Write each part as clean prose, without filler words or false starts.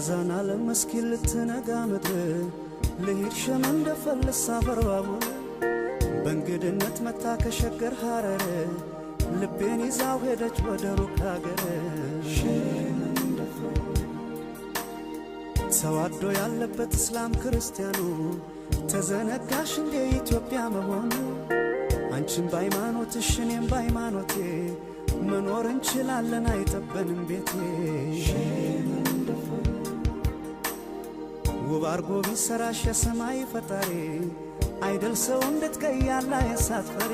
አዛና ለመስኪን ልትነጋ ምድር ልሂድ ሸመን ደፈልሳ በርባቡ በእንግድነት መታ ከሸገር ሐረር ልቤን ይዛው ሄደች ወደ ሩቅ አገር ተዋዶ ያለበት እስላም ክርስቲያኑ ተዘነጋሽ እንደ ኢትዮጵያ መሆኑ አንቺም በሃይማኖትሽ እኔም በሃይማኖቴ መኖር እንችላለን አይጠበንም ቤቴ ውብ አርጎ ቢሰራሽ የሰማይ ፈጣሪ አይደል ሰው እንድትቀያላ የሳትፈሪ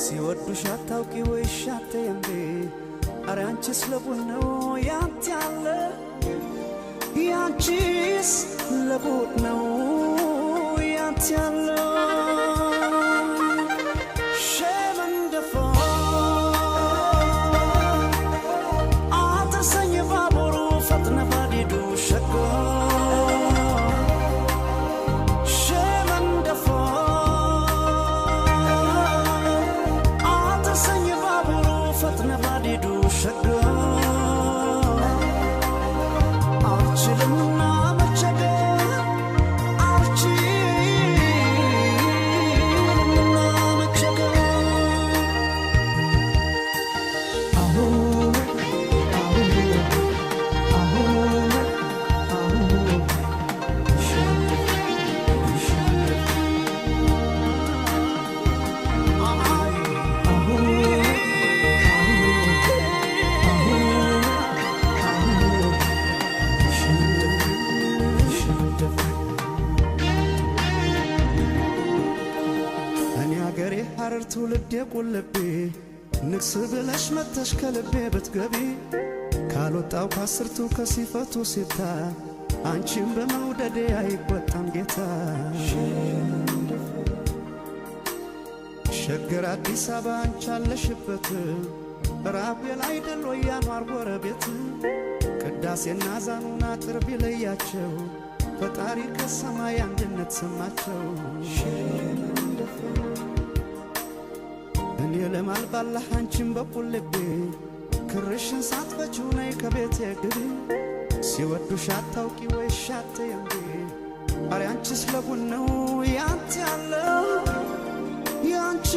ሲወዱሽ አታውቂ ወይሽ አትየምቤ አረ አንቺስ ለቡድ ነው ያንተ ያለ ያንቺስ ለቡድ ነው ያንተ ያለ ሐረር ትውልድ የቁልቤ ንግስ ብለሽ መተሽ ከልቤ ብትገቢ ካልወጣው ከአስርቱ ከሲፈቱ ሲታ አንቺም በመውደዴ አይቆጣም ጌታ ሸገር አዲስ አበባ አንቺ አለሽበት ራቤል አይደል ወይ ያኗር ጎረቤት ቅዳሴና ዛኑና ጥርብ ይለያቸው ፈጣሪ ከሰማይ አንድነት ሰማቸው እኔ ለማልባላህ አንቺም በቁልቤ ክርሽን ሳትፈቺው ነይ ከቤቴ ግቢ ሲወዱሽ አታውቂ ወይሽ አትየምቢ አረ አንቺስ ለቡድ ነው ያንተ ያለው ያንቺ